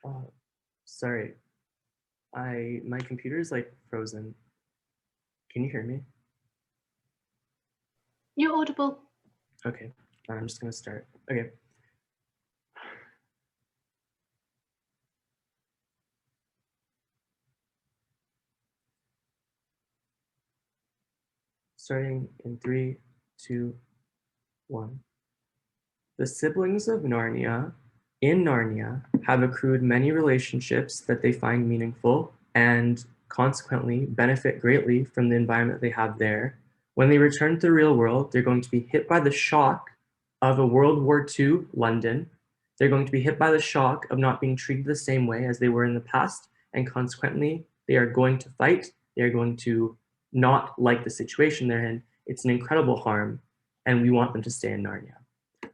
Uh, Sorry, my computer is like frozen. Can you hear me? You're audible. Okay, I'm just gonna start. Okay. Starting in 3, 2, 1. The siblings of Narnia in Narnia have accrued many relationships that they find meaningful and consequently benefit greatly from the environment they have there. When they return to the real world, they're going to be hit by the shock of a World War II London. They're going to be hit by the shock of not being treated the same way as they were in the past, and consequently, they are going to fight. They are going to not like the situation they're in. It's an incredible harm, and we want them to stay in Narnia.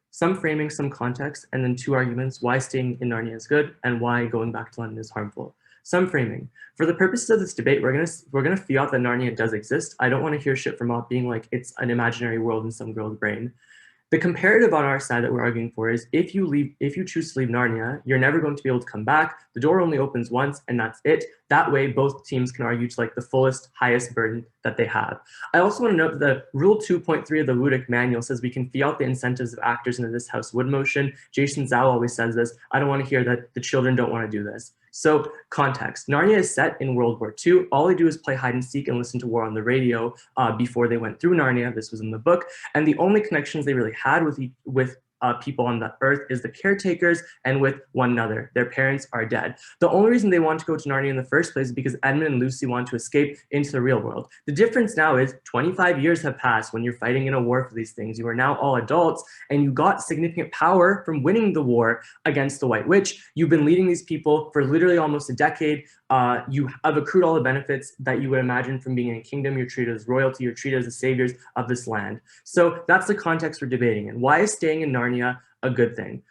Some framing, some context, and then 2 arguments why staying in Narnia is good and why going back to London is harmful. Some framing. For the purposes of this debate, we're gonna fiat that Narnia does exist. I don't want to hear shit from Mop being like it's an imaginary world in some girl's brain. The comparative on our side that we're arguing for is if you choose to leave Narnia, you're never going to be able to come back. The door only opens once and that's it. That way, both teams can argue to like the fullest, highest burden that they have. I also want to note that Rule 2.3 of the Ludic Manual says we can fee out the incentives of actors into this house wood motion. Jason Zhao always says this. I don't want to hear that the children don't want to do this. So context, Narnia is set in World War II. All they do is play hide and seek and listen to War on the radio before they went through Narnia. This was in the book. And the only connections they really had with people on the earth is the caretakers and with one another. Their parents are dead. The only reason they want to go to Narnia in the first place is because Edmund and Lucy want to escape into the real world. The difference now is 25 years have passed when you're fighting in a war for these things. You are now all adults and you got significant power from winning the war against the White Witch. You've been leading these people for literally almost a decade. You have accrued all the benefits that you would imagine from being in a kingdom. You're treated as royalty, you're treated as the saviors of this land. So that's the context we're debating. And why is staying in Narnia a good thing?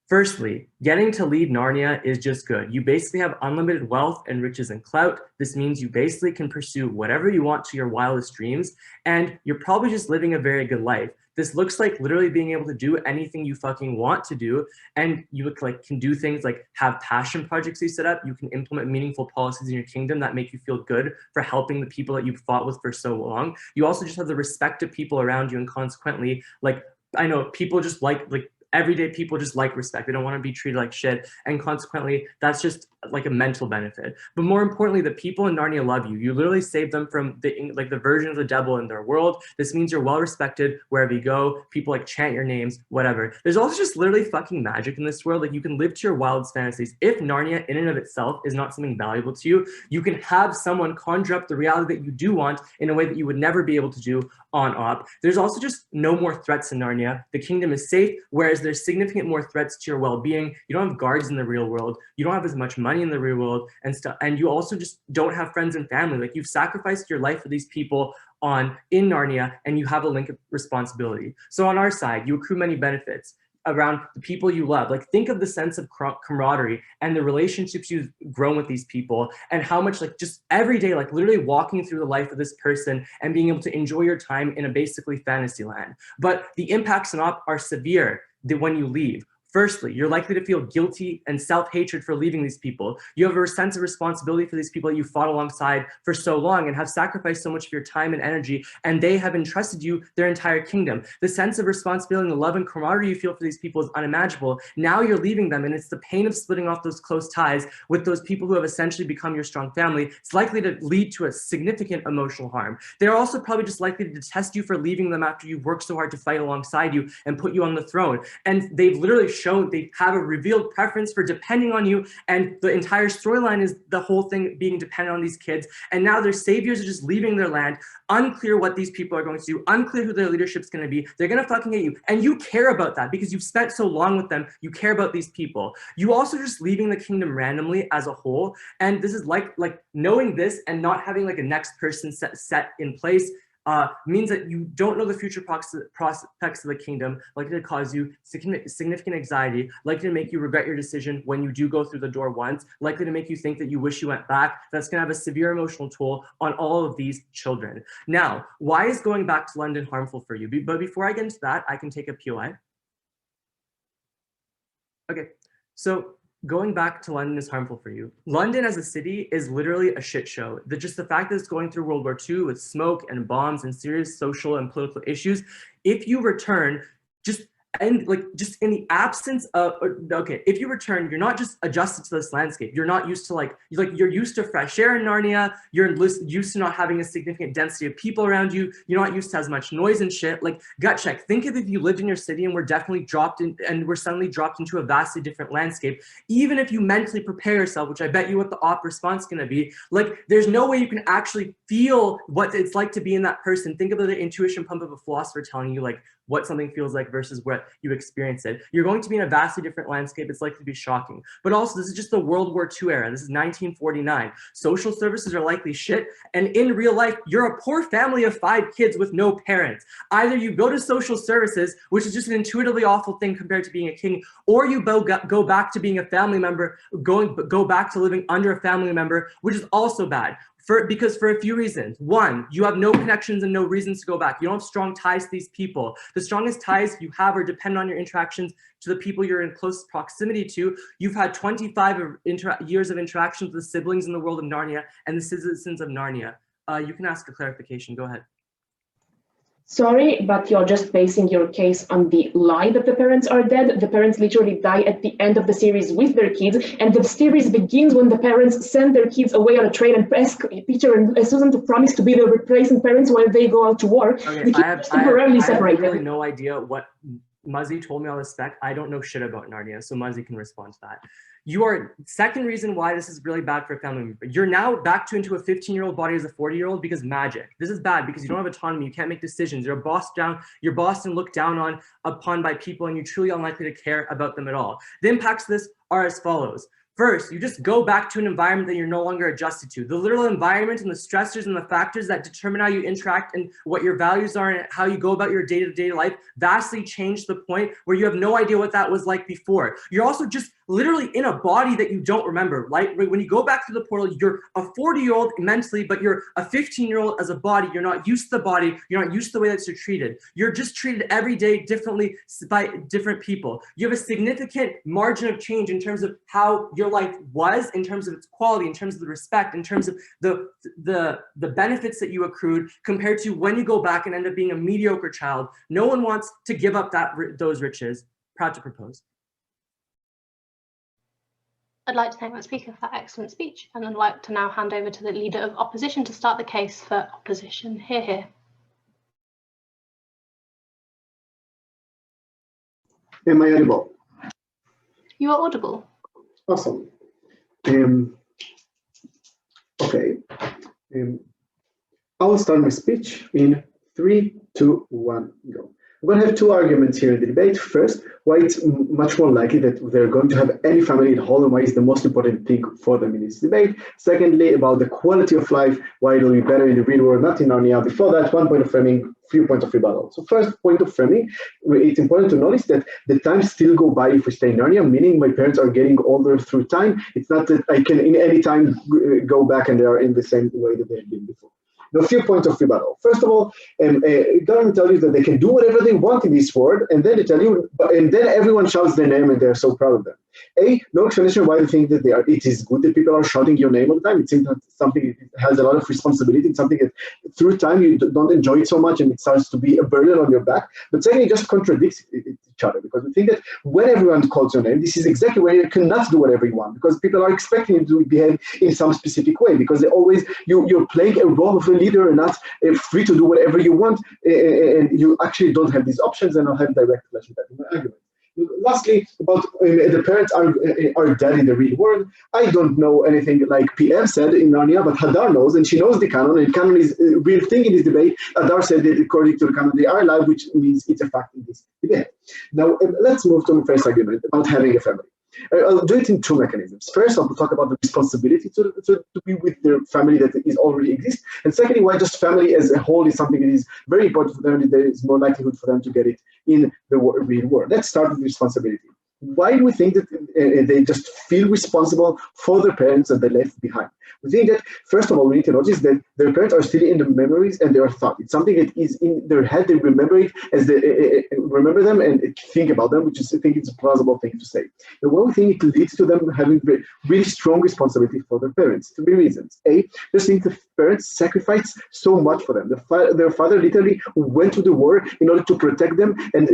Firstly, getting to leave Narnia is just good. You basically have unlimited wealth and riches and clout. This means you basically can pursue whatever you want to your wildest dreams, and you're probably just living a very good life. This looks like literally being able to do anything you fucking want to do, and you can do things like have passion projects you set up. You can implement meaningful policies in your kingdom that make you feel good for helping the people that you've fought with for so long. You also just have the respect of people around you, and consequently, I know people just like everyday people just like respect. They don't want to be treated like shit. And consequently, that's just like a mental benefit. But more importantly, the people in Narnia love you. You literally save them from the version of the devil in their world. This means you're well respected wherever you go. People like chant your names, whatever. There's also just literally fucking magic in this world. Like you can live to your wildest fantasies. If Narnia in and of itself is not something valuable to you, you can have someone conjure up the reality that you do want in a way that you would never be able to do on Op. There's also just no more threats in Narnia. The kingdom is safe, whereas there's significant more threats to your well-being. You don't have guards in the real world. You don't have as much money in the real world and stuff. And you also just don't have friends and family. Like you've sacrificed your life for these people in Narnia, and you have a link of responsibility. So on our side, you accrue many benefits around the people you love. Like think of the sense of camaraderie and the relationships you've grown with these people and how much like just every day, like literally walking through the life of this person and being able to enjoy your time in a basically fantasy land. But the impacts on Op are severe when you leave. Firstly, you're likely to feel guilty and self-hatred for leaving these people. You have a sense of responsibility for these people that you fought alongside for so long and have sacrificed so much of your time and energy, and they have entrusted you their entire kingdom. The sense of responsibility and the love and camaraderie you feel for these people is unimaginable. Now you're leaving them, and it's the pain of splitting off those close ties with those people who have essentially become your strong family. It's likely to lead to a significant emotional harm. They're also probably just likely to detest you for leaving them after you've worked so hard to fight alongside you and put you on the throne. And they've literally shown they have a revealed preference for depending on you, and the entire storyline is the whole thing being dependent on these kids. And now their saviors are just leaving their land, unclear what these people are going to do, unclear who their leadership's going to be. They're going to fucking hate you, and you care about that because you've spent so long with them. You care about these people. You also just leaving the kingdom randomly as a whole, and this is like knowing this and not having like a next person set in place means that you don't know the future prospects of the kingdom, likely to cause you significant anxiety, likely to make you regret your decision when you do go through the door once, likely to make you think that you wish you went back. That's going to have a severe emotional toll on all of these children. Now, why is going back to London harmful for you? But before I get into that, I can take a POI. Okay, so going back to London is harmful for you. London as a city is literally a shit show. Just the fact that it's going through World War II with smoke and bombs and serious social and political issues, if you return, just in the absence of, okay, if you return, you're not just adjusted to this landscape. You're not used to you're used to fresh air in Narnia. You're used to not having a significant density of people around you. You're not used to as much noise and shit. Like, gut check. Think of if you lived in your city and were definitely dropped in, and were suddenly dropped into a vastly different landscape. Even if you mentally prepare yourself, which I bet you what the op response is going to be, like, there's no way you can actually feel what it's like to be in that person. Think of the intuition pump of a philosopher telling you like what something feels like versus what you experience it. You're going to be in a vastly different landscape. It's likely to be shocking. But also, this is just the World War II era. This is 1949. Social services are likely shit. And in real life, you're a poor family of 5 kids with no parents. Either you go to social services, which is just an intuitively awful thing compared to being a king, or you go back to being a family member, go back to living under a family member, which is also bad. Because for a few reasons. One, you have no connections and no reasons to go back. You don't have strong ties to these people. The strongest ties you have are dependent on your interactions to the people you're in close proximity to. You've had 25 years of interactions with the siblings in the world of Narnia and the citizens of Narnia. You can ask a clarification. Go ahead. Sorry, but you're just basing your case on the lie that the parents are dead. The parents literally die at the end of the series with their kids, and the series begins when the parents send their kids away on a train and ask Peter and Susan to promise to be the replacement parents while they go out to war. Okay, I have really no idea what Muzzy told me on the spec. I don't know shit about Narnia, so Muzzy can respond to that. Second reason why this is really bad for a family member. You're now back into a 15-year-old body as a 40-year-old because magic. This is bad because you don't have autonomy. You can't make decisions. You're bossed and looked down upon by people, and you're truly unlikely to care about them at all. The impacts of this are as follows. First, you just go back to an environment that you're no longer adjusted to. The literal environment and the stressors and the factors that determine how you interact and what your values are and how you go about your day-to-day life vastly change to the point where you have no idea what that was like before. You're also just literally in a body that you don't remember. Like when you go back to the portal, you're a 40-year-old mentally, but you're a 15-year-old as a body. You're not used to the body. You're not used to the way that you're treated. You're just treated every day differently by different people. You have a significant margin of change in terms of how your life was, in terms of its quality, in terms of the respect, in terms of the benefits that you accrued compared to when you go back and end up being a mediocre child. No one wants to give up those riches. Proud to propose. I'd like to thank the speaker for that excellent speech, and I'd like to now hand over to the Leader of Opposition to start the case for opposition. Hear, hear. Am I audible? You are audible. Awesome. Okay. I will start my speech in 3, 2, 1, go. We're going to have 2 arguments here in the debate. First, why it's much more likely that they're going to have any family at all and why it's the most important thing for them in this debate. Secondly, about the quality of life, why it'll be better in the real world, not in Narnia. Before that, 1 point of framing, few points of rebuttal. So first point of framing, it's important to notice that the time still go by if we stay in Narnia, meaning my parents are getting older through time. It's not that I can in any time go back and they are in the same way that they had been before. Now, a few points of rebuttal. First of all, government tells you that they can do whatever they want in this world, and then they tell you, and then everyone shouts their name and they're so proud of them. No explanation why they think that it is good that people are shouting your name all the time. It seems that something it has a lot of responsibility. It's something that through time you don't enjoy it so much and it starts to be a burden on your back. But secondly, it just contradicts each other because we think that when everyone calls your name, this is exactly where you cannot do whatever you want because people are expecting you to behave in some specific way because they always you're playing a role of a leader and not free to do whatever you want, and you actually don't have these options. And I'll have direct clash with that in my argument. Lastly, about the parents are dead in the real world. I don't know anything like PM said in Narnia, but Hadar knows, and she knows the canon, and canon is a real thing in this debate. Hadar said that according to the canon, they are alive, which means it's a fact in this debate. Now, let's move to the first argument about having a family. I'll do it in 2 mechanisms. First, I'll talk about the responsibility to be with their family that is already exists. And secondly, why just family as a whole is something that is very important for them, and there is more likelihood for them to get it in the real world. Let's start with responsibility. Why do we think that they just feel responsible for their parents that they left behind. We think that, first of all, we need to notice that their parents are still in the memories and their thought. It's something that is in their head. They remember it as they remember them and think about them, which is, I think, it's a plausible thing to say. The one thing, it leads to them having really strong responsibility for their parents. 3 reasons. A, just think the parents sacrificed so much for them. Their father literally went to the war in order to protect them and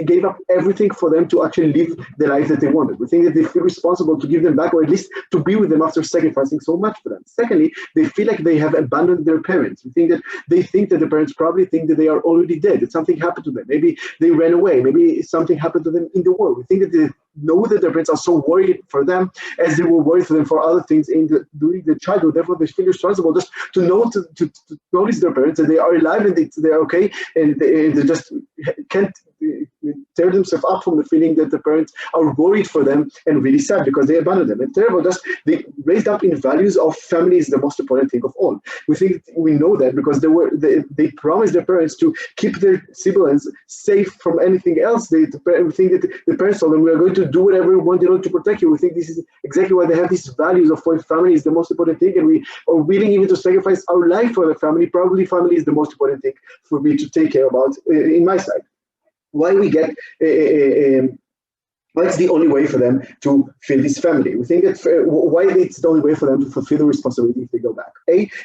gave up everything for them to actually live the life that they wanted. We think that they feel responsible to give them back, or at least to be with them after sacrificing so much for them. Secondly, they feel like they have abandoned their parents. We think that they think that the parents probably think that they are already dead, that something happened to them. Maybe they ran away. Maybe something happened to them in the war. We think that they know that their parents are so worried for them as they were worried for them for other things during their childhood. Therefore, they feel responsible just to notice their parents, that they are alive and they're okay, and they just can't tear themselves up from the feeling that the parents are worried for them and really sad because they abandoned them. And terrible, just they raised up in values of family is the most important thing of all. We know that because they promised their parents to keep their siblings safe from anything else. We think that the parents told them, we are going to do whatever we want in order to protect you. We think this is exactly why they have these values of why family is the most important thing, and we are willing even to sacrifice our life for the family. Probably family is the most important thing for me to take care about in my side. Why we get why it's the only way for them to feel this family. We think that why it's the only way for them to fulfill the responsibility if they go back.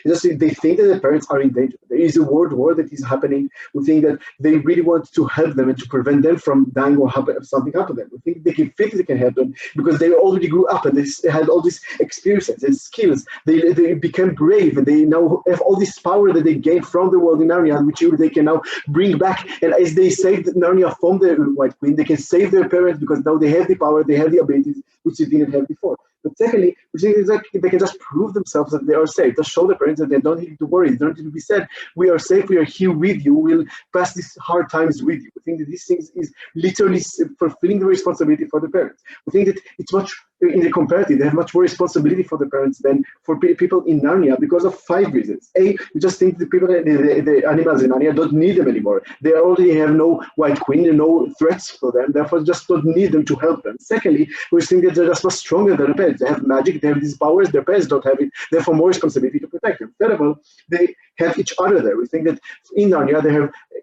Just they think that their parents are in danger. There is a world war that is happening. We think that they really want to help them and to prevent them from dying or if something happens to them. We think they can physically can help them because they already grew up and they had all these experiences and skills. They became brave and they now have all this power that they gained from the world in Narnia, which they can now bring back. And as they saved Narnia from the White Queen, they can save their parents because now they have the power, they have the abilities which they didn't have before. But secondly, we think it's like they can just prove themselves that they are safe. Just show the parents that they don't need to worry, they don't need to be sad. We are safe, we are here with you, we'll pass these hard times with you. We think that these things is literally fulfilling the responsibility for the parents. We think that it's much, in the comparative, they have much more responsibility for the parents than for people in Narnia because of 5 reasons. We just think the people, the animals in Narnia don't need them anymore. They already have no White Queen and no threats for them, therefore just don't need them to help them. Secondly, we think that they're just much stronger than the parents. They have magic, they have these powers, their parents don't have it, therefore more responsibility to protect them. Third of all, they have each other there. We think that in Narnia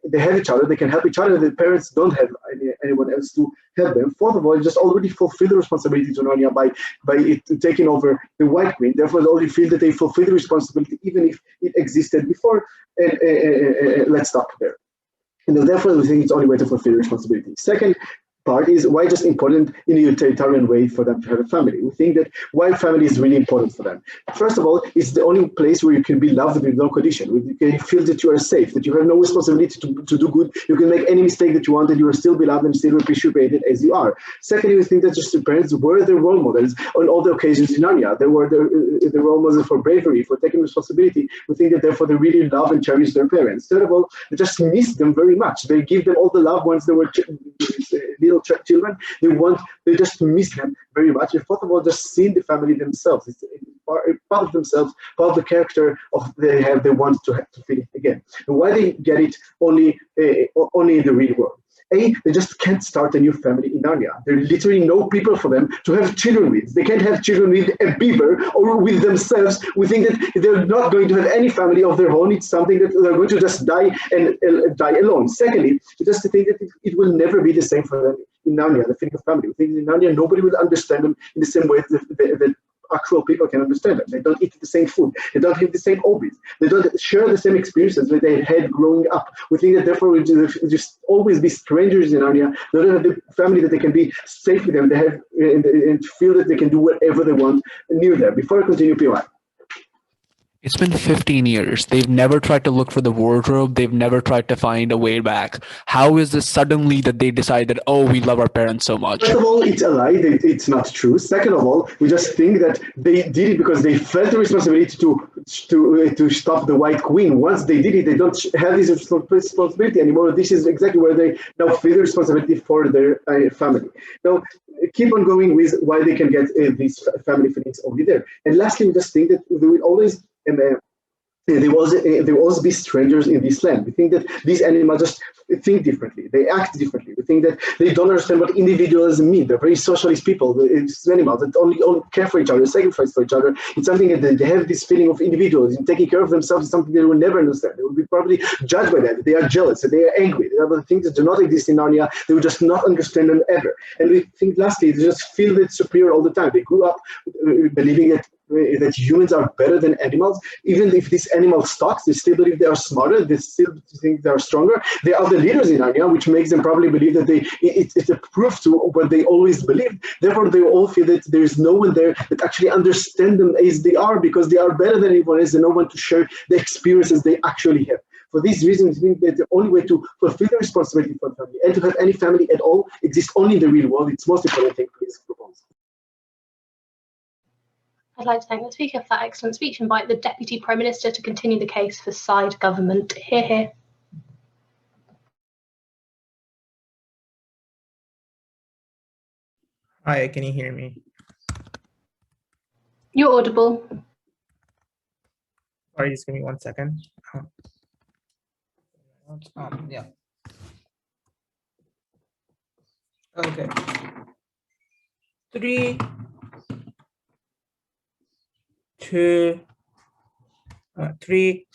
they have each other, they can help each other, the parents don't have anyone else to help them. Fourth of all, it just already fulfill the responsibility to Narnia by it taking over the White Queen. Therefore, they already feel that they fulfill the responsibility even if it existed before. Let's stop there. And therefore, we think it's the only way to fulfill the responsibility. Second part is why just important in a utilitarian way for them to have a family. We think that why family is really important for them. First of all, it's the only place where you can be loved with no condition. You can feel that you are safe, that you have no responsibility to do good. You can make any mistake that you want and you are still beloved and still appreciated as you are. Secondly, we think that just the parents were the role models on all the occasions in Narnia. They were the role models for bravery, for taking responsibility. We think that therefore they really love and cherish their parents. Third of all, they just miss them very much. They give them all the love once they were little children. They just miss them very much. And fourth of all, just seeing the family themselves. It's part of themselves, part of the character of they want to feel it again. And why they get it only in the real world. They just can't start a new family in Narnia. There are literally no people for them to have children with. They can't have children with a beaver or with themselves. We think that they're not going to have any family of their own. It's something that they're going to just die and die alone. Secondly, just to think that it will never be the same for them in Narnia, the feeling of family. We think in Narnia, nobody will understand them in the same way that actual people can understand them. They don't eat the same food. They don't have the same hobbies. They don't share the same experiences that they had growing up. We think that therefore we just always be strangers in Narnia. They don't have the family that they can be safe with them. They have and feel that they can do whatever they want near them. Before I continue, PY. It's been 15 years. They've never tried to look for the wardrobe. They've never tried to find a way back. How is this suddenly that they decide that, oh, we love our parents so much? First of all, it's a lie. It's not true. Second of all, we just think that they did it because they felt the responsibility to stop the White Queen. Once they did it, they don't have this responsibility anymore. This is exactly where they now feel the responsibility for their family. Now, keep on going with why they can get these family feelings over there. And lastly, we just think that they will always there will also be strangers in this land. We think that these animals just think differently. They act differently. We think that they don't understand what individualism means. They're very socialist people. It's animals that only care for each other, sacrifice for each other. It's something that they have this feeling of individualism. Taking care of themselves is something they will never understand. They will be probably judged by that. They are jealous. They are angry. There are things that do not exist in Narnia. They will just not understand them ever. And we think, lastly, they just feel that superior all the time. They grew up believing that humans are better than animals. Even if these animals talk, they still believe they are smarter. They still think they are stronger. They are the leaders in Narnia, which makes them probably believe that it's a proof to what they always believed. Therefore, they all feel that there is no one there that actually understands them as they are, because they are better than anyone else, and no one to share the experiences they actually have. For these reasons, I think that the only way to fulfill the responsibility for family and to have any family at all exists only in the real world. It's the most important thing please propose. I'd like to thank the speaker for that excellent speech and invite the Deputy Prime Minister to continue the case for side government. Hear, hear. Hi, can you hear me? You're audible. Sorry, just give me 1 second. Yeah. Okay. 3, 2, 3,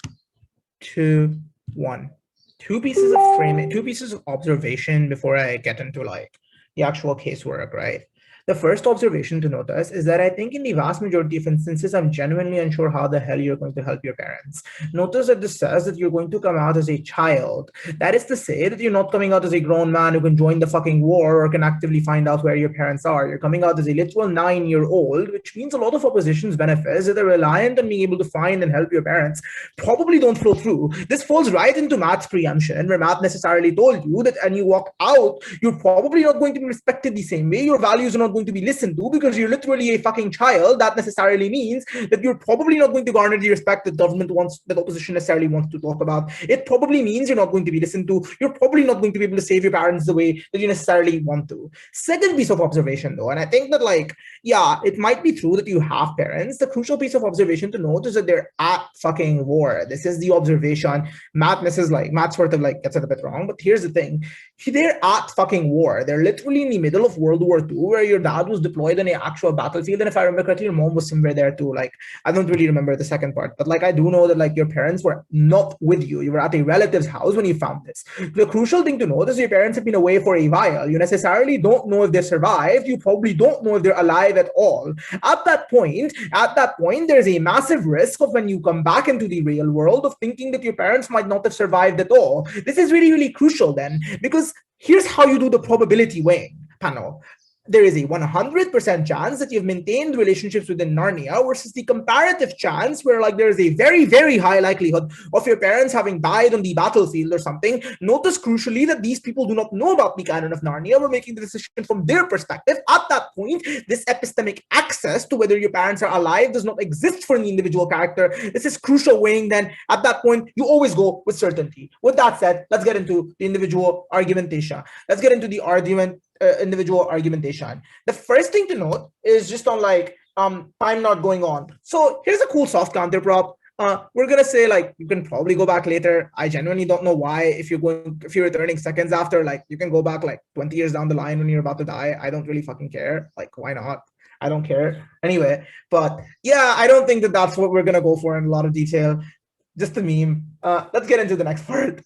2, 1. Two pieces of framing, two pieces of observation before I get into like the actual casework, right? The first observation to notice is that I think in the vast majority of instances, I'm genuinely unsure how the hell you're going to help your parents. Notice that this says that you're going to come out as a child. That is to say that you're not coming out as a grown man who can join the fucking war or can actively find out where your parents are. You're coming out as a literal 9-year-old, which means a lot of opposition's benefits that are reliant on being able to find and help your parents probably don't flow through. This falls right into Matt's preemption, where Matt necessarily told you that when you walk out, you're probably not going to be respected the same way. Your values are not going to be listened to because you're literally a fucking child. That necessarily means that you're probably not going to garner the respect that government wants, that opposition necessarily wants to talk about. It probably means you're not going to be listened to. You're probably not going to be able to save your parents the way that you necessarily want to. Second piece of observation though, and I think that like, yeah, it might be true that you have parents. The crucial piece of observation to note is that they're at fucking war. This is the observation. Matt sort of like gets it a bit wrong, but here's the thing. They're at fucking war. They're literally in the middle of World War II, where your dad was deployed on an actual battlefield. And if I remember correctly, your mom was somewhere there too. Like, I don't really remember the second part, but like, I do know that like your parents were not with you. You were at a relative's house when you found this. The crucial thing to note is your parents have been away for a while. You necessarily don't know if they survived. You probably don't know if they're alive at all. At that point, there's a massive risk of when you come back into the real world of thinking that your parents might not have survived at all. This is really, really crucial then, because here's how you do the probability weighing panel. There is a 100% chance that you've maintained relationships within Narnia versus the comparative chance where like there is a very, very high likelihood of your parents having died on the battlefield or something. Notice crucially that these people do not know about the canon of Narnia. We're making the decision from their perspective. At that point, this epistemic access to whether your parents are alive does not exist for the individual character. This is crucial weighing then. At that point, you always go with certainty. With that said, let's get into the individual argumentation. Let's get into the individual argumentation. The first thing to note is just on like time not going on. So here's a cool soft counter prop. We're gonna say like you can probably go back later. I genuinely don't know why. If you're returning seconds after, like you can go back like 20 years down the line when you're about to die. I don't really fucking care. Like why not? I don't care anyway. But yeah, I don't think that that's what we're gonna go for in a lot of detail. Just a meme. Let's get into the next part.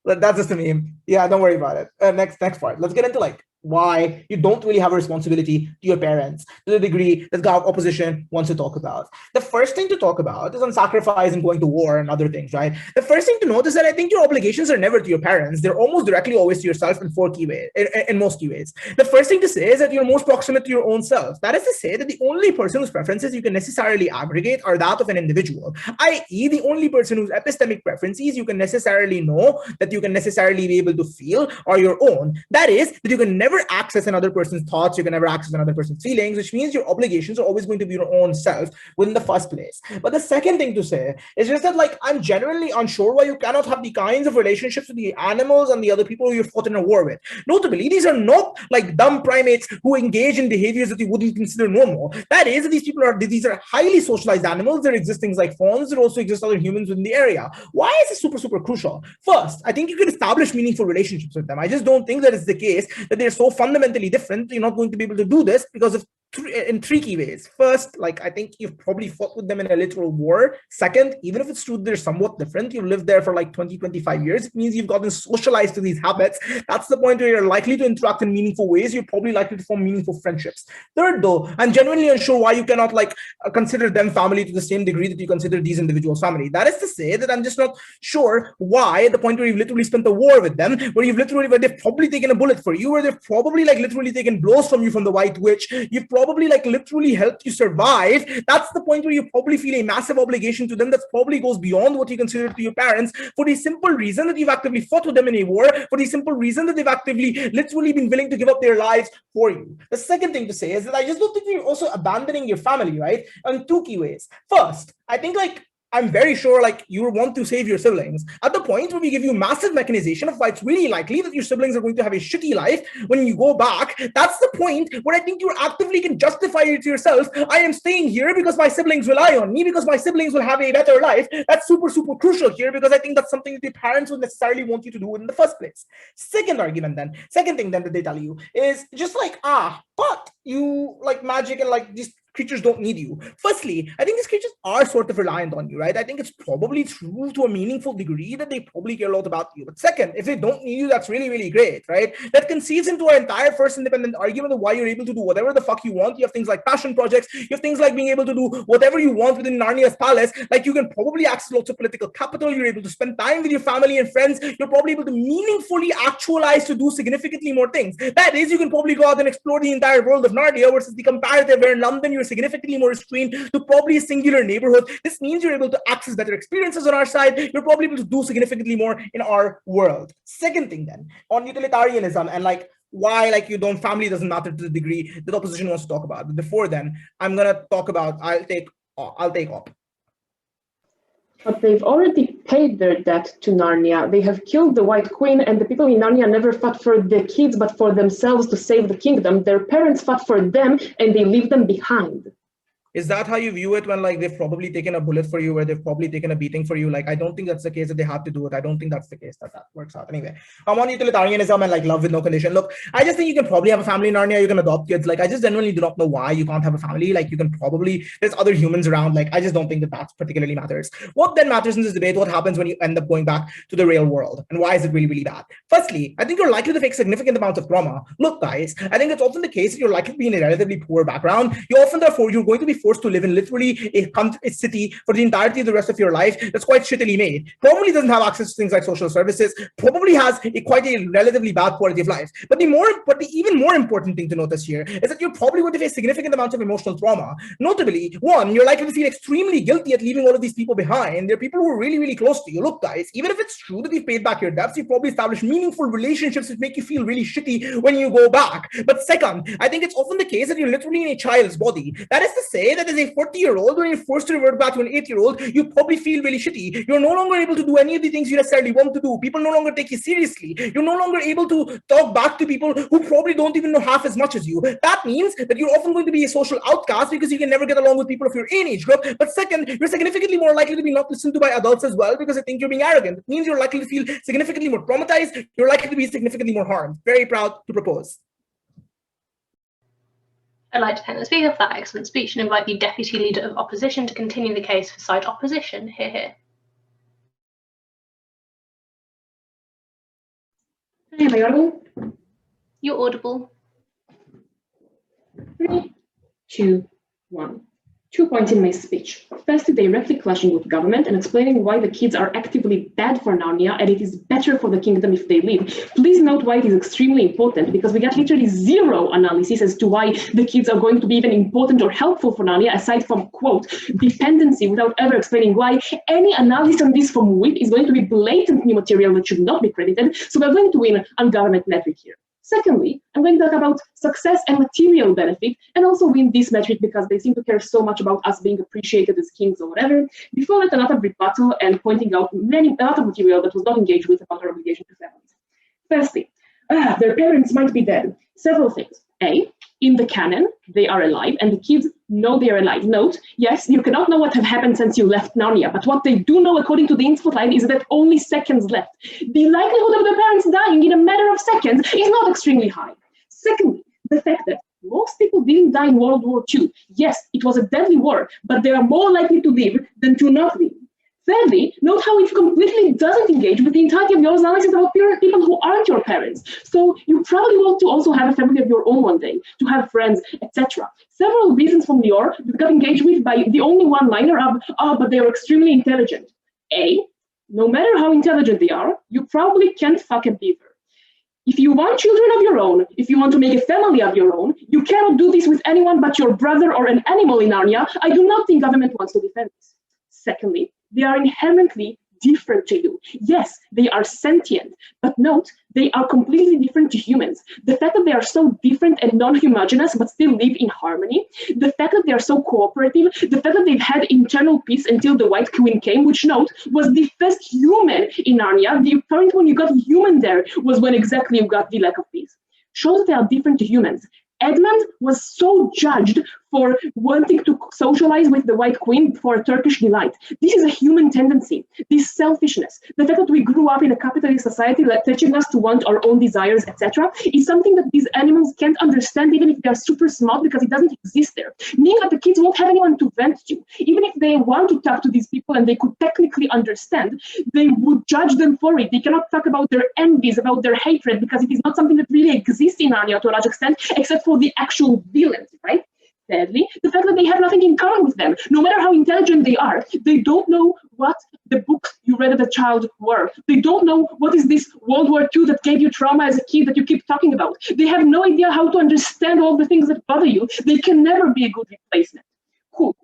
That's just a meme. Yeah, don't worry about it. Next part. Let's get into like why you don't really have a responsibility to your parents to the degree that opposition wants to talk about. The first thing to talk about is on sacrifice and going to war and other things, right? The first thing to note is that I think your obligations are never to your parents. They're almost directly always to yourself in four key ways, in most key ways. The first thing to say is that you're most proximate to your own self. That is to say that the only person whose preferences you can necessarily aggregate are that of an individual, i.e. the only person whose epistemic preferences you can necessarily know, that you can necessarily be able to feel, are your own. That is, that you can never never access another person's thoughts, you can never access another person's feelings, which means your obligations are always going to be your own self within the first place. But the second thing to say is just that, like, I'm genuinely unsure why you cannot have the kinds of relationships with the animals and the other people who you've fought in a war with. Notably, these are not like dumb primates who engage in behaviors that you wouldn't consider normal. That is, these are highly socialized animals. There exist things like fawns. There also exist other humans within the area. Why is this super, super crucial? First, I think you can establish meaningful relationships with them. I just don't think that it's the case that they're so fundamentally different. You're not going to be able to do this because of in three key ways. First, like, I think you've probably fought with them in a literal war. Second, even if it's true they're somewhat different, you've lived there for like 20, 25 years. It means you've gotten socialized to these habits. That's the point where you're likely to interact in meaningful ways. You're probably likely to form meaningful friendships. Third, though, I'm genuinely unsure why you cannot like consider them family to the same degree that you consider these individuals family. That is to say that I'm just not sure why, at the point where you've literally spent a war with them, where they've probably taken a bullet for you, where they've probably like literally taken blows from you from the White Witch, you've probably like literally helped you survive. That's the point where you probably feel a massive obligation to them that probably goes beyond what you consider to your parents, for the simple reason that you've actively fought with them in a war, for the simple reason that they've actively literally been willing to give up their lives for you. The second thing to say is that I just don't think you're also abandoning your family, right? In two key ways. First, I think like I'm very sure like you want to save your siblings. At the point where we give you massive mechanization of why it's really likely that your siblings are going to have a shitty life when you go back, that's the point where I think you actively can justify it to yourself. I am staying here because my siblings rely on me, because my siblings will have a better life. That's super, super crucial here, because I think that's something that your parents would necessarily want you to do in the first place. Second thing then that they tell you is just like, but you like magic and like these creatures don't need you. Firstly, I think these creatures are sort of reliant on you, right? I think it's probably true to a meaningful degree that they probably care a lot about you. But second, if they don't need you, that's really, really great, right? That concedes into our entire first independent argument of why you're able to do whatever the fuck you want. You have things like passion projects. You have things like being able to do whatever you want within Narnia's palace. Like you can probably access lots of political capital. You're able to spend time with your family and friends. You're probably able to meaningfully actualize to do significantly more things. That is, you can probably go out and explore the entire world of Narnia versus the comparative where in London you're significantly more restrained to probably a singular neighborhood. This means you're able to access better experiences on our side. You're probably able to do significantly more in our world. Second thing then, on utilitarianism and like why like you don't, family doesn't matter to the degree that the opposition wants to talk about. But before then, I'm gonna talk about, I'll take up. But they've already paid their debt to Narnia. They have killed the White Queen, and the people in Narnia never fought for the kids, but for themselves to save the kingdom. Their parents fought for them, and they leave them behind. Is that how you view it when like they've probably taken a bullet for you, where they've probably taken a beating for you? Like, I don't think that's the case that they had to do it. I don't think that's the case that works out. Anyway, I'm on utilitarianism and like love with no condition. Look, I just think you can probably have a family in Narnia. You can adopt kids. Like, I just genuinely do not know why you can't have a family. Like, you can probably, there's other humans around. Like, I just don't think that that particularly matters. What then matters in this debate, what happens when you end up going back to the real world? And why is it really, really bad? Firstly, I think you're likely to face significant amounts of trauma. Look, guys, I think it's often the case that you're likely to be in a relatively poor background. You're often, therefore, you're going to be forced to live in literally a city for the entirety of the rest of your life that's quite shittily made, probably doesn't have access to things like social services, probably has quite a relatively bad quality of life. But the even more important thing to notice here is that you're probably going to face significant amounts of emotional trauma. Notably, one, you're likely to feel extremely guilty at leaving all of these people behind. They're people who are really, really close to you. Look, guys, even if it's true that you've paid back your debts, you've probably established meaningful relationships that make you feel really shitty when you go back. But second, I think it's often the case that you're literally in a child's body. That is to say that as a 40-year-old, when you're forced to revert back to an 8-year-old, you probably feel really shitty. You're no longer able to do any of the things you necessarily want to do. People no longer take you seriously. You're no longer able to talk back to people who probably don't even know half as much as you. That means that you're often going to be a social outcast because you can never get along with people of your own age group. But second, you're significantly more likely to be not listened to by adults as well because they think you're being arrogant. It means you're likely to feel significantly more traumatized. You're likely to be significantly more harmed. Very proud to propose. I'd like to thank the Speaker for that excellent speech and invite the Deputy Leader of Opposition to continue the case for side opposition. Hear, hear. Am I audible? You're audible. 3, 2, 1. 2 points in my speech. Firstly, directly clashing with government and explaining why the kids are actively bad for Narnia and it is better for the kingdom if they leave. Please note why it is extremely important, because we got literally zero analysis as to why the kids are going to be even important or helpful for Narnia, aside from, quote, dependency, without ever explaining why. Any analysis on this from WIP is going to be blatant new material that should not be credited, so we're going to win on government metric here. Secondly, I'm going to talk about success and material benefit, and also win this metric because they seem to care so much about us being appreciated as kings or whatever. Before that, a lot of rebuttal and pointing out a lot of material that was not engaged with about our obligation to families. Firstly, their parents might be dead. Several things. A, in the canon, they are alive, and the kids know they are alive. Note, yes, you cannot know what have happened since you left Narnia, but what they do know, according to the info line, is that only seconds left. The likelihood of their parents dying in a matter of seconds is not extremely high. Secondly, the fact that most people didn't die in World War II. Yes, it was a deadly war, but they are more likely to live than to not live. Thirdly, note how it completely doesn't engage with the entirety of your analysis about people who aren't your parents. So you probably want to also have a family of your own one day, to have friends, etc. Several reasons from Lior that got engaged with by the only one-liner of, but they are extremely intelligent. A, no matter how intelligent they are, you probably can't fuck a beaver. If you want children of your own, if you want to make a family of your own, you cannot do this with anyone but your brother or an animal in Narnia. I do not think government wants to defend this. Secondly, they are inherently different to you. Yes, they are sentient, but note, they are completely different to humans. The fact that they are so different and non-homogeneous but still live in harmony, the fact that they are so cooperative, the fact that they've had internal peace until the White Queen came, which note, was the first human in Narnia. The point when you got human there was when exactly you got the lack of peace. Shows that they are different to humans. Edmund was so judged for wanting to socialize with the White Queen for a Turkish delight. This is a human tendency, this selfishness. The fact that we grew up in a capitalist society that teaching us to want our own desires, etc., is something that these animals can't understand even if they are super smart because it doesn't exist there. Meaning that the kids won't have anyone to vent to. Even if they want to talk to these people and they could technically understand, they would judge them for it. They cannot talk about their envies, about their hatred, because it is not something that really exists in Narnia to a large extent, except for the actual villains, right? Thirdly, the fact that they have nothing in common with them. No matter how intelligent they are, they don't know what the books you read as a child were. They don't know what is this World War II that gave you trauma as a kid that you keep talking about. They have no idea how to understand all the things that bother you. They can never be a good replacement. Cool.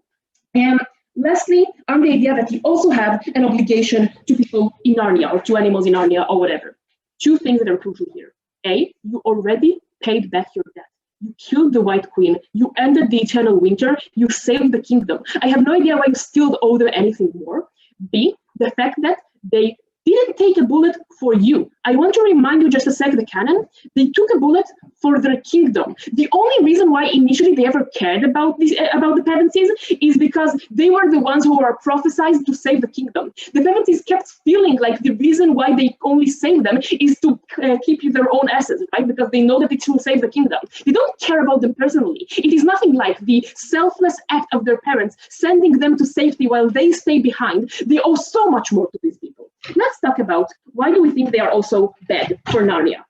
And lastly, on the idea that you also have an obligation to people in Narnia or to animals in Narnia or whatever. Two things that are crucial here. A, you already paid back your debt. You killed the White Queen, you ended the Eternal Winter, you saved the kingdom. I have no idea why you still owe them anything more. B, the fact that they didn't take a bullet for you. I want to remind you just a sec, the canon, they took a bullet for their kingdom. The only reason why initially they ever cared about this, about the Pevensies, is because they were the ones who were prophesied to save the kingdom. The Pevensies kept feeling like the reason why they only saved them is to keep their own assets, right? Because they know that it will save the kingdom. They don't care about them personally. It is nothing like the selfless act of their parents sending them to safety while they stay behind. They owe so much more to these people. Let's talk about why do we think they are also bad for Narnia.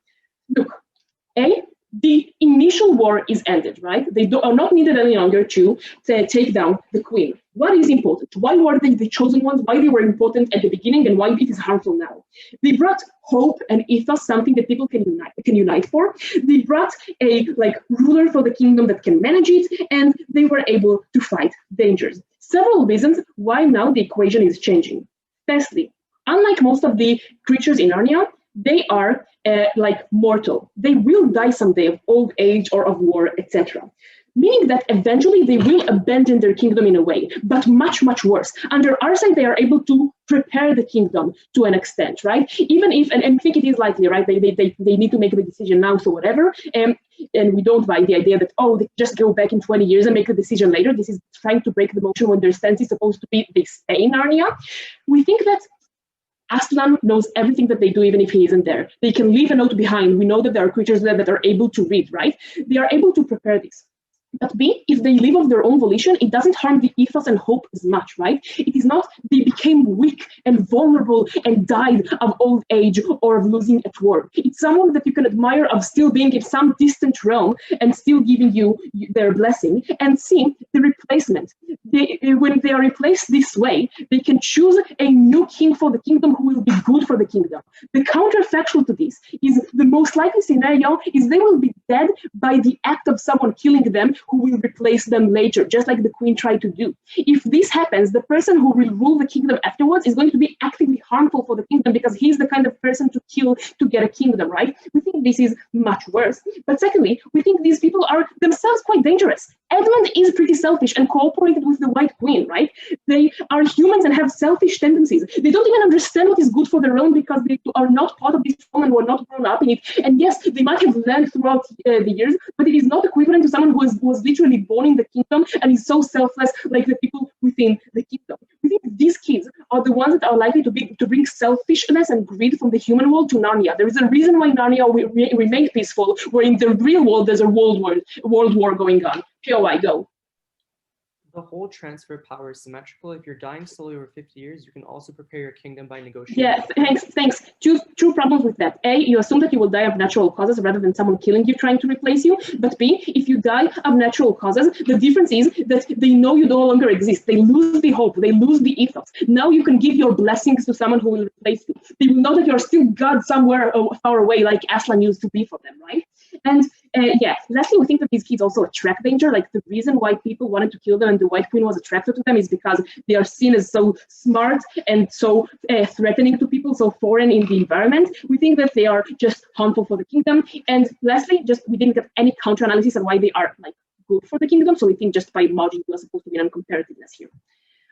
Look, A, the initial war is ended, right? They are not needed any longer to take down the queen. What is important? Why were they the chosen ones? Why they were important at the beginning and why it is harmful now? They brought hope and ethos, something that people can unite for. They brought a ruler for the kingdom that can manage it, and they were able to fight dangers. Several reasons why now the equation is changing. Firstly, unlike most of the creatures in Narnia, they are mortal. They will die someday of old age or of war, etc. Meaning that eventually they will abandon their kingdom in a way, but much, much worse. Under our side, they are able to prepare the kingdom to an extent, right? Even if, and I think it is likely, right? They need to make the decision now, so whatever. And we don't buy the idea that, oh, they just go back in 20 years and make the decision later. This is trying to break the motion when their stance is supposed to be they stay in Narnia. We think that Aslan knows everything that they do, even if he isn't there. They can leave a note behind. We know that there are creatures there that are able to read, right? They are able to prepare this. But B, if they live of their own volition, it doesn't harm the ethos and hope as much, right? It is not they became weak and vulnerable and died of old age or of losing at war. It's someone that you can admire of still being in some distant realm and still giving you their blessing. And C, the replacement. When they are replaced this way, they can choose a new king for the kingdom who will be good for the kingdom. The counterfactual to this is the most likely scenario is they will be dead by the act of someone killing them who will replace them later, just like the queen tried to do. If this happens, the person who will rule the kingdom afterwards is going to be actively harmful for the kingdom because he's the kind of person to kill to get a kingdom, right? We think this is much worse. But secondly, we think these people are themselves quite dangerous. Edmund is pretty selfish and cooperated with the White Queen, right? They are humans and have selfish tendencies. They don't even understand what is good for their own because they are not part of this home and were not grown up in it. And yes, they might have learned throughout the years, but it is not equivalent to someone who was literally born in the kingdom and is so selfless like the people within the kingdom. We think these kids are the ones that are likely to bring selfishness and greed from the human world to Narnia. There is a reason why Narnia remained peaceful, where in the real world there's a world war going on. POI, go. The whole transfer power is symmetrical. If you're dying slowly over 50 years, you can also prepare your kingdom by negotiating. Yeah, thanks. Two problems with that. A, you assume that you will die of natural causes rather than someone killing you trying to replace you. But B, if you die of natural causes, the difference is that they know you no longer exist. They lose the hope. They lose the ethos. Now you can give your blessings to someone who will replace you. They will know that you're still God somewhere far away, like Aslan used to be for them, right? And yeah, lastly, we think that these kids also attract danger. Like the reason why people wanted to kill them and the White Queen was attracted to them is because they are seen as so smart and so threatening to people, so foreign in the environment. We think that they are just harmful for the kingdom. And lastly, just we didn't get any counter-analysis on why they are like good for the kingdom. So we think just by margin we are supposed to be on comparativeness here.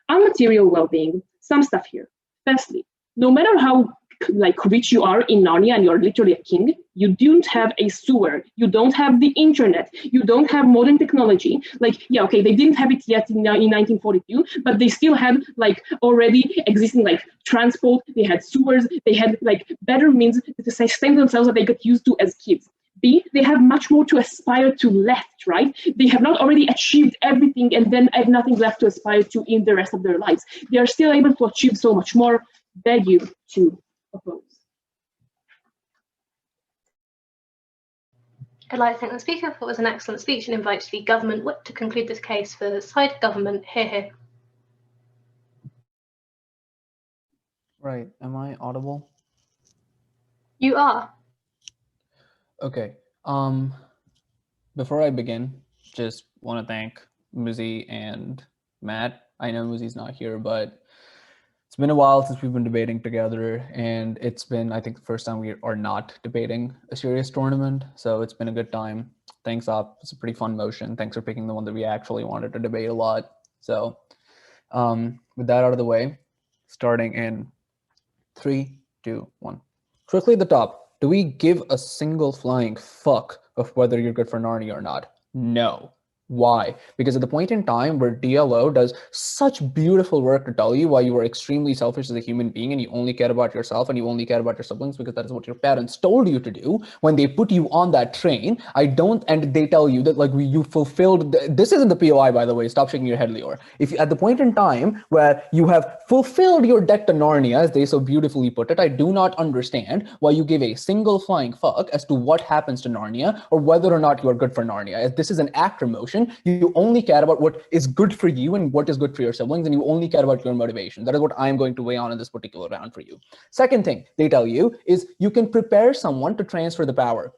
On material well-being, some stuff here. Firstly, no matter how like rich you are in Narnia and you're literally a king, you don't have a sewer, you don't have the internet, you don't have modern technology. Like, yeah, okay, they didn't have it yet in 1942, but they still had like already existing like transport, they had sewers, they had like better means to sustain themselves that they got used to as kids. B, they have much more to aspire to left, right? They have not already achieved everything and then have nothing left to aspire to in the rest of their lives. They are still able to achieve so much more. Beg you to oppose. I'd like to thank the speaker for what was an excellent speech and invite the government whip to conclude this case for the side government. Hear, hear. Right. Am I audible? You are. Okay. Before I begin, just want to thank Muzi and Matt. I know Muzi's not here, but it's been a while since we've been debating together, and it's been, I think, the first time we are not debating a serious tournament, so it's been a good time. Thanks, Op. It's a pretty fun motion. Thanks for picking the one that we actually wanted to debate a lot. So with that out of the way, starting in 3, 2, 1. Quickly at the top, do we give a single flying fuck of whether you're good for Narnia or not? No. Why? Because at the point in time where DLO does such beautiful work to tell you why you are extremely selfish as a human being and you only care about yourself and you only care about your siblings because that is what your parents told you to do when they put you on that train, and they tell you that like you fulfilled, this isn't the POI by the way, stop shaking your head, Lior. If at the point in time where you have fulfilled your debt to Narnia, as they so beautifully put it, I do not understand why you give a single flying fuck as to what happens to Narnia or whether or not you are good for Narnia. As this is an actor motion, you only care about what is good for you and what is good for your siblings, and you only care about your motivation. That is what I'm going to weigh on in this particular round for you. Second thing they tell you is you can prepare someone to transfer the power.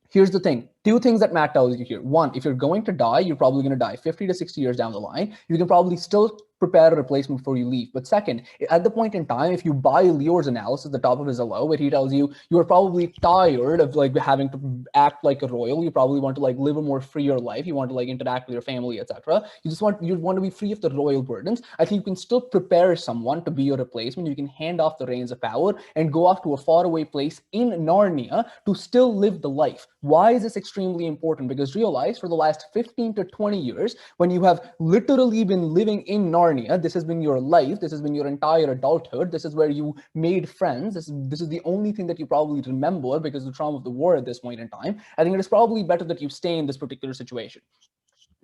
Here's the thing. 2 things that Matt tells you here. 1, if you're going to die, you're probably going to die 50 to 60 years down the line. You can probably still prepare a replacement before you leave. But second, at the point in time, if you buy Lior's analysis, the top of his hello, where he tells you you are probably tired of like having to act like a royal. You probably want to like live a more freer life. You want to like interact with your family, etc. You want to be free of the royal burdens. I think you can still prepare someone to be your replacement. You can hand off the reins of power and go off to a faraway place in Narnia to still live the life. Why is this extremely important? Because realize for the last 15 to 20 years, when you have literally been living in Narnia, this has been your life, this has been your entire adulthood, this is where you made friends, this is the only thing that you probably remember because of the trauma of the war at this point in time. I think it is probably better that you stay in this particular situation.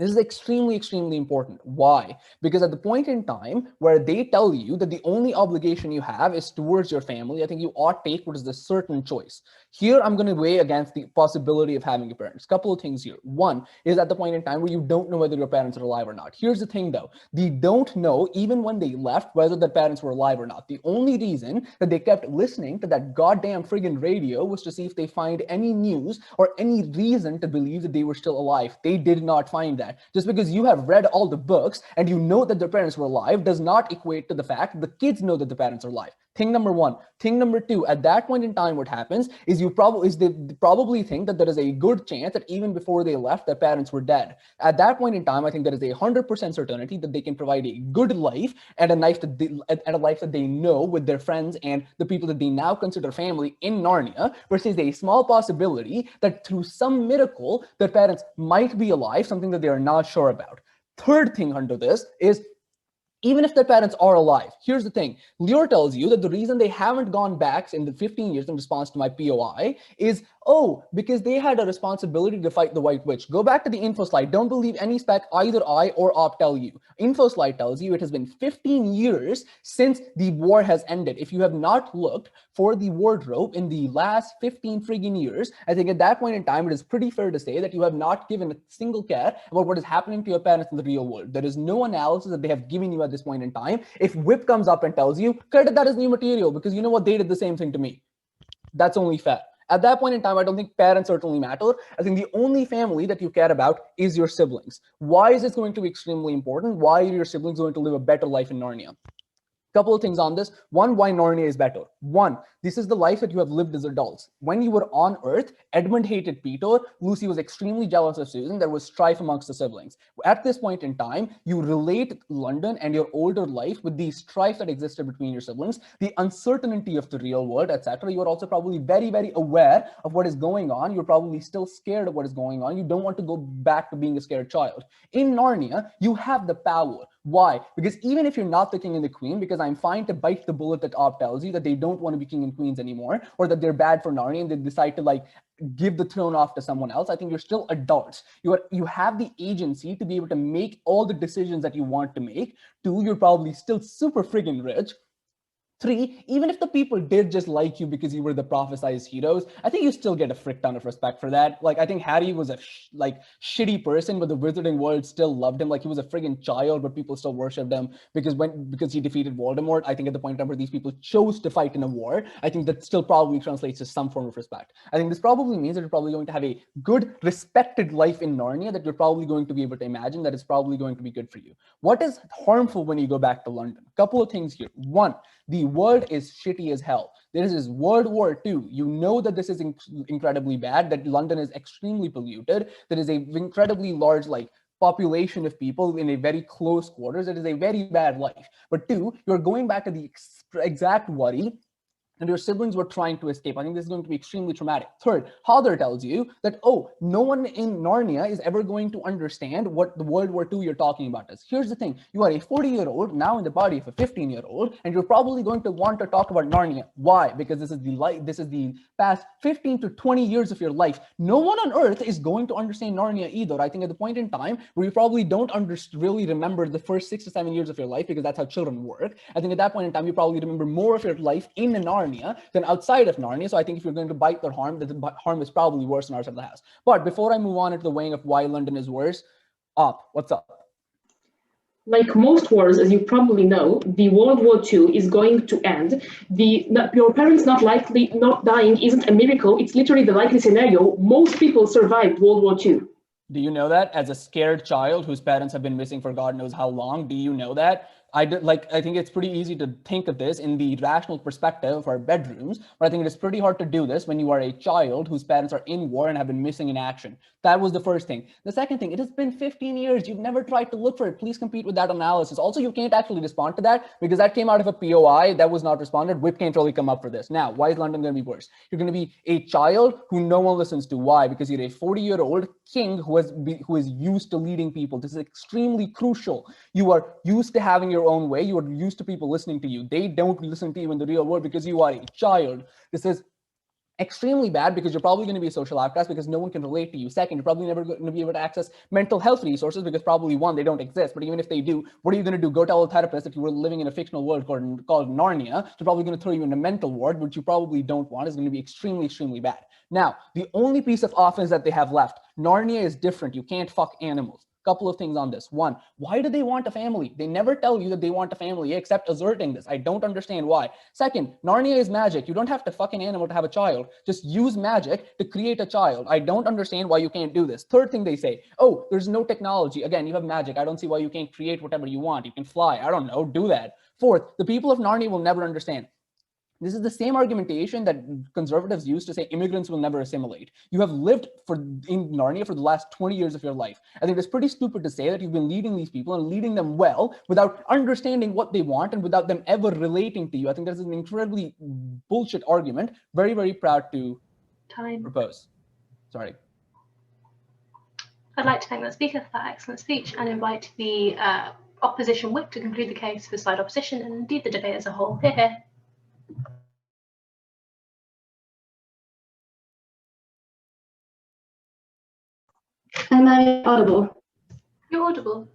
This is extremely, extremely important. Why? Because at the point in time where they tell you that the only obligation you have is towards your family, I think you ought to take what is the certain choice. Here, I'm going to weigh against the possibility of having your parents. Couple of things here. One is at the point in time where you don't know whether your parents are alive or not. Here's the thing though. They don't know, even when they left, whether their parents were alive or not. The only reason that they kept listening to that goddamn friggin' radio was to see if they find any news or any reason to believe that they were still alive. They did not find that. Just because you have read all the books and you know that their parents were alive does not equate to the fact that the kids know that the parents are alive. Thing number one. Thing number two, at that point in time, what happens is they probably think that there is a good chance that even before they left, their parents were dead. At that point in time, I think there is 100% certainty that they can provide a good life and a life that they know with their friends and the people that they now consider family in Narnia, versus a small possibility that through some miracle, their parents might be alive, something that they are not sure about. Third thing under this is, even if their parents are alive, here's the thing. Lior tells you that the reason they haven't gone back in the 15 years in response to my POI is, oh, because they had a responsibility to fight the White Witch. Go back to the info slide. Don't believe any spec either I or Op tell you. Info slide tells you it has been 15 years since the war has ended. If you have not looked for the wardrobe in the last 15 friggin' years, I think at that point in time, it is pretty fair to say that you have not given a single care about what is happening to your parents in the real world. There is no analysis that they have given you at this point in time. If Whip comes up and tells you, credit that as new material, because you know what, they did the same thing to me. That's only fair. At that point in time, I don't think parents certainly matter. I think the only family that you care about is your siblings. Why is this going to be extremely important? Why are your siblings going to live a better life in Narnia? Couple of things on this. One, why Narnia is better. One, this is the life that you have lived as adults. When you were on Earth, Edmund hated Peter. Lucy was extremely jealous of Susan. There was strife amongst the siblings. At this point in time, you relate London and your older life with the strife that existed between your siblings, the uncertainty of the real world, etc. You are also probably very, very aware of what is going on. You're probably still scared of what is going on. You don't want to go back to being a scared child. In Narnia, you have the power. Why? Because even if you're not the king and the queen, because I'm fine to bite the bullet that Op tells you that they don't want to be king and queens anymore, or that they're bad for Narnia and they decide to like give the throne off to someone else. I think you're still adults. You have the agency to be able to make all the decisions that you want to make. Two, you're probably still super friggin' rich. Three, even if the people did just like you because you were the prophesized heroes, I think you still get a frick ton of respect for that. Like, I think Harry was a shitty person, but the wizarding world still loved him. Like, he was a friggin' child, but people still worshipped him because he defeated Voldemort. I think at the point in time where these people chose to fight in a war, I think that still probably translates to some form of respect. I think this probably means that you're probably going to have a good, respected life in Narnia that you're probably going to be able to imagine that is probably going to be good for you. What is harmful when you go back to London? A couple of things here. One, the world is shitty as hell. This is World War II. You know that this is incredibly bad, that London is extremely polluted. There is an incredibly large population of people in a very close quarters. It is a very bad life. But two, you're going back to the exact worry and your siblings were trying to escape. I think this is going to be extremely traumatic. Third, Heugten tells you that, oh, no one in Narnia is ever going to understand what the World War II you're talking about is. Here's the thing. You are a 40-year-old now in the body of a 15-year-old, and you're probably going to want to talk about Narnia. Why? Because this is the past 15 to 20 years of your life. No one on Earth is going to understand Narnia either. I think at the point in time where you probably don't really remember the first 6 to 7 years of your life, because that's how children work. I think at that point in time, you probably remember more of your life in Narnia than outside of Narnia. So I think if you're going to bite their harm, the harm is probably worse on our side of the house. But before I move on into the weighing of why London is worse, what's up? Like most wars, as you probably know, the World War II is going to end. Your parents not dying isn't a miracle. It's literally the likely scenario. Most people survived World War II. Do you know that as a scared child whose parents have been missing for God knows how long? Do you know that? I think it's pretty easy to think of this in the rational perspective of our bedrooms, but I think it is pretty hard to do this when you are a child whose parents are in war and have been missing in action. That was the first thing. The second thing, it has been 15 years. You've never tried to look for it. Please compete with that analysis. Also, you can't actually respond to that because that came out of a POI that was not responded. Whip can't really come up for this. Now, why is London going to be worse? You're going to be a child who no one listens to. Why? Because you're a 40-year-old king who is used to leading people. This is extremely crucial. You are used to having your own way. You are used to people listening to you. They don't listen to you in the real world because you are a child. This is extremely bad because you're probably going to be a social outcast because no one can relate to you. Second, you're probably never going to be able to access mental health resources because probably one, they don't exist. But even if they do, what are you going to do? Go tell a therapist if you were living in a fictional world called Narnia, they're probably going to throw you in a mental ward, which you probably don't want. Is going to be extremely, extremely bad. Now, the only piece of offense that they have left, Narnia is different. You can't fuck animals. Couple of things on this. One, why do they want a family? They never tell you that they want a family except asserting this. I don't understand why. Second, Narnia is magic. You don't have to fuck an animal to have a child. Just use magic to create a child. I don't understand why you can't do this. Third thing they say, oh, there's no technology. Again, you have magic. I don't see why you can't create whatever you want. You can fly. I don't know. Do that. Fourth, the people of Narnia will never understand. This is the same argumentation that conservatives use to say immigrants will never assimilate. You have lived in Narnia for the last 20 years of your life. I think it's pretty stupid to say that you've been leading these people and leading them well without understanding what they want and without them ever relating to you. I think that's an incredibly bullshit argument. Very, very proud to propose. Sorry. I'd like to thank the speaker for that excellent speech and invite the opposition whip to conclude the case for side opposition and indeed the debate as a whole. Hear, hear. Am I audible? You're audible.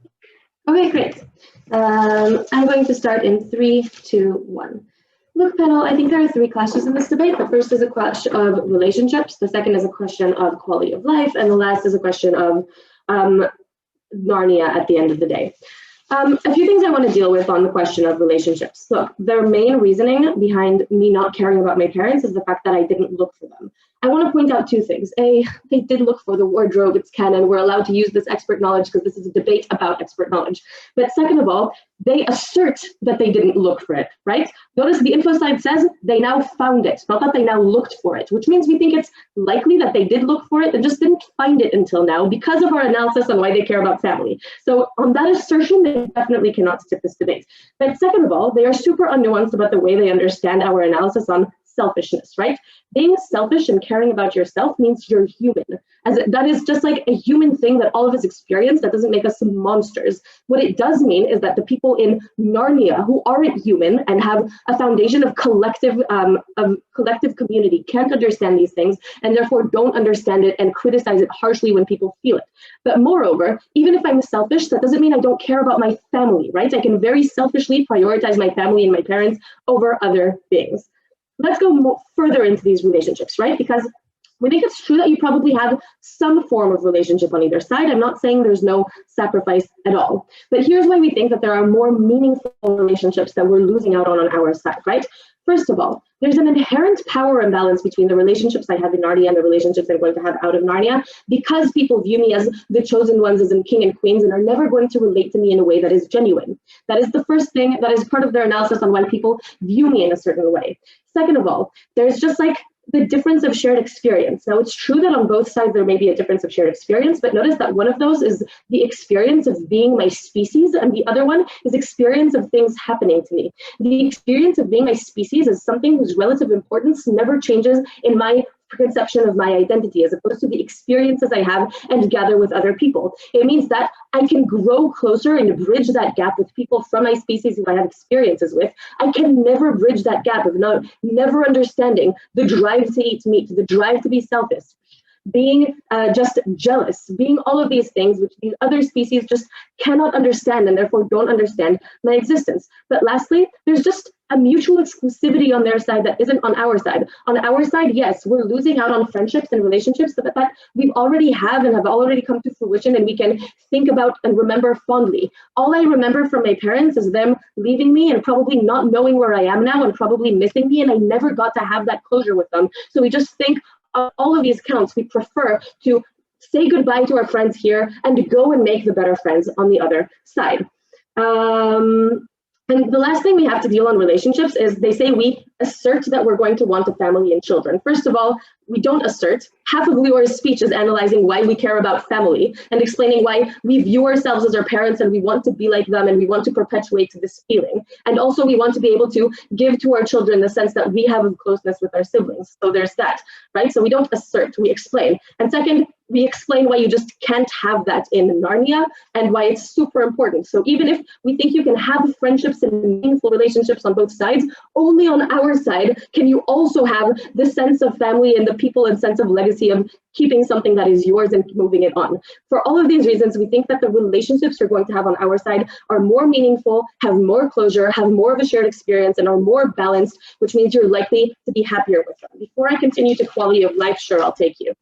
Okay, great. I'm going to start in 3, 2, 1. Look, panel, I think there are 3 questions in this debate. The first is a question of relationships. The second is a question of quality of life. And the last is a question of Narnia at the end of the day. A few things I want to deal with on the question of relationships. Look, their main reasoning behind me not caring about my parents is the fact that I didn't look for them. I want to point out 2 things. A, they did look for the wardrobe, it's canon. We're allowed to use this expert knowledge because this is a debate about expert knowledge. But second of all, they assert that they didn't look for it, right? Notice the info side says they now found it, not that they now looked for it, which means we think it's likely that they did look for it and just didn't find it until now because of our analysis on why they care about family. So on that assertion, they definitely cannot skip this debate. But second of all, they are super unnuanced about the way they understand our analysis on selfishness, right? Being selfish and caring about yourself means you're human. That is just like a human thing that all of us experience. That doesn't make us some monsters. What it does mean is that the people in Narnia who aren't human and have a foundation of collective community can't understand these things and therefore don't understand it and criticize it harshly when people feel it. But moreover, even if I'm selfish, that doesn't mean I don't care about my family, right? I can very selfishly prioritize my family and my parents over other things. Let's go further into these relationships, right? Because we think it's true that you probably have some form of relationship on either side. I'm not saying there's no sacrifice at all. But here's why we think that there are more meaningful relationships that we're losing out on our side, right? First of all, there's an inherent power imbalance between the relationships I have in Narnia and the relationships I'm going to have out of Narnia because people view me as the chosen ones, as in king and queens, and are never going to relate to me in a way that is genuine. That is the first thing that is part of their analysis on why people view me in a certain way. Second of all, there's just like the difference of shared experience. Now, it's true that on both sides there may be a difference of shared experience, but notice that one of those is the experience of being my species, and the other one is experience of things happening to me. The experience of being my species is something whose relative importance never changes in my conception of my identity, as opposed to the experiences I have and gather with other people. It means that I can grow closer and bridge that gap with people from my species who I have experiences with. I can never bridge that gap of never understanding the drive to eat meat, the drive to be selfish, being just jealous, being all of these things which these other species just cannot understand and therefore don't understand my existence. But lastly, there's just a mutual exclusivity on their side that isn't on our side. On our side, yes, we're losing out on friendships and relationships that we've already have already come to fruition and we can think about and remember fondly. All I remember from my parents is them leaving me and probably not knowing where I am now and probably missing me, and I never got to have that closure with them. So we just think on all of these counts, we prefer to say goodbye to our friends here and go and make the better friends on the other side. And the last thing we have to deal on relationships is they say we assert that we're going to want a family and children. First of all, we don't assert. Half of Lior's speech is analyzing why we care about family and explaining why we view ourselves as our parents and we want to be like them and we want to perpetuate this feeling. And also we want to be able to give to our children the sense that we have a closeness with our siblings. So there's that, right? So we don't assert, we explain. And second, we explain why you just can't have that in Narnia and why it's super important. So even if we think you can have friendships and meaningful relationships on both sides, only on our our side, can you also have the sense of family and the people and sense of legacy of keeping something that is yours and moving it on? For all of these reasons, we think that the relationships you're going to have on our side are more meaningful, have more closure, have more of a shared experience, and are more balanced, which means you're likely to be happier with them. Before I continue to quality of life, sure, I'll take you.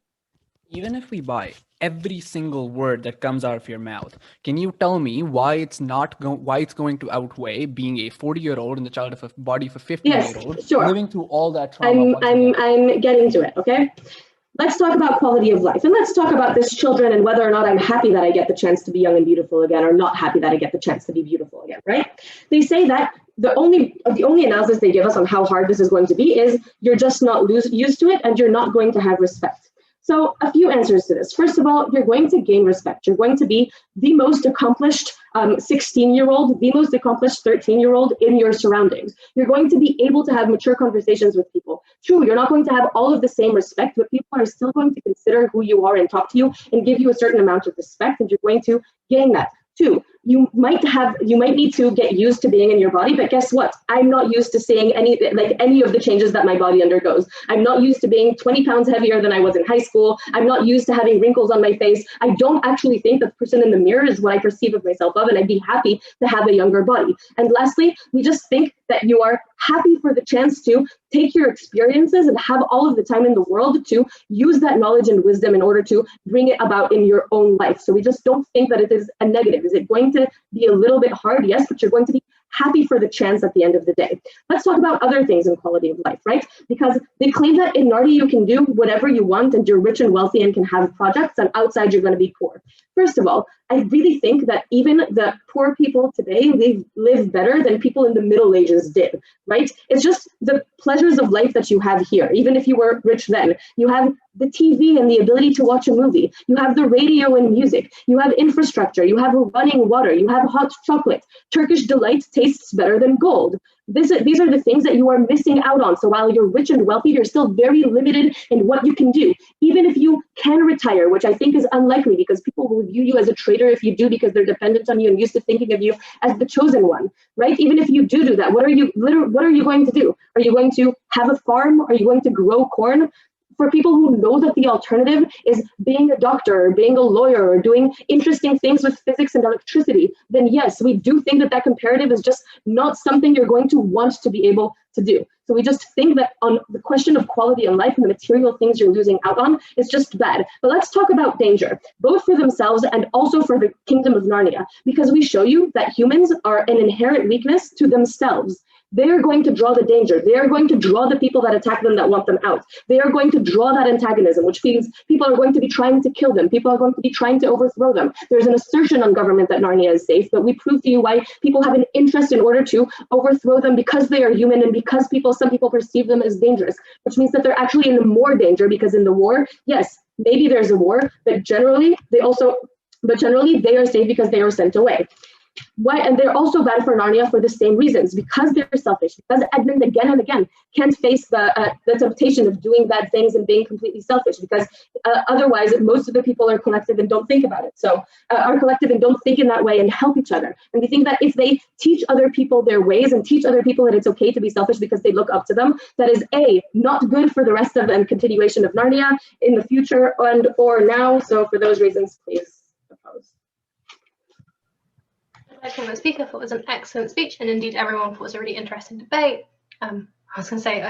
Even if we buy every single word that comes out of your mouth, can you tell me why it's going to outweigh being a 40-year-old in the child of a body of a 50-year-old, yes, sure. living through all that trauma? I'm getting to it, okay? Let's talk about quality of life, and let's talk about this children and whether or not I'm happy that I get the chance to be young and beautiful again, or not happy that I get the chance to be beautiful again, right? They say that the only analysis they give us on how hard this is going to be is you're just not used to it, and you're not going to have respect. So a few answers to this. First of all, you're going to gain respect. You're going to be the most accomplished 16-year-old, the most accomplished 13-year-old in your surroundings. You're going to be able to have mature conversations with people. True, you're not going to have all of the same respect, but people are still going to consider who you are and talk to you and give you a certain amount of respect, and you're going to gain that. Two, you might need to get used to being in your body, but guess what? I'm not used to seeing any of the changes that my body undergoes. I'm not used to being 20 pounds heavier than I was in high school. I'm not used to having wrinkles on my face. I don't actually think that the person in the mirror is what I perceive of myself of, and I'd be happy to have a younger body. And lastly, we just think that you are happy for the chance to take your experiences and have all of the time in the world to use that knowledge and wisdom in order to bring it about in your own life. So we just don't think that it is a negative. Is it going to be a little bit hard? Yes, but you're going to be happy for the chance at the end of the day. Let's talk about other things in quality of life, right? Because they claim that in Narnia you can do whatever you want and you're rich and wealthy and can have projects, and outside you're going to be poor. First of all, I really think that even the poor people today live better than people in the Middle Ages did, right? It's just the pleasures of life that you have here. Even if you were rich then, you have the TV and the ability to watch a movie. You have the radio and music. You have infrastructure. You have running water. You have hot chocolate. Turkish delight tastes better than gold. These are the things that you are missing out on. So while you're rich and wealthy, you're still very limited in what you can do. Even if you can retire, which I think is unlikely because people will view you as a traitor if you do, because they're dependent on you and used to thinking of you as the chosen one, right? Even if you do that, what are you going to do? Are you going to have a farm? Are you going to grow corn? For people who know that the alternative is being a doctor or being a lawyer or doing interesting things with physics and electricity, then yes, we do think that that comparative is just not something you're going to want to be able to do. So we just think that on the question of quality of life and the material things you're losing out on is just bad. But let's talk about danger, both for themselves and also for the kingdom of Narnia, because we show you that humans are an inherent weakness to themselves. They are going to draw the danger. They are going to draw the people that attack them, that want them out. They are going to draw that antagonism, which means people are going to be trying to kill them. People are going to be trying to overthrow them. There's an assertion on government that Narnia is safe, but we prove to you why people have an interest in order to overthrow them, because they are human and because some people perceive them as dangerous, which means that they're actually in more danger, because in the war, yes, maybe there's a war, but generally they are safe because they are sent away. Why? And they're also bad for Narnia for the same reasons, because they're selfish, because Edmund again and again can't face the temptation of doing bad things and being completely selfish, because otherwise most of the people are collective and don't think about it. So are collective and don't think in that way and help each other. And we think that if they teach other people their ways and teach other people that it's okay to be selfish because they look up to them, that is not good for the rest of and continuation of Narnia in the future and or now. So for those reasons, please oppose. I think the speaker thought it was an excellent speech, and indeed everyone thought it was a really interesting debate. I was going to say,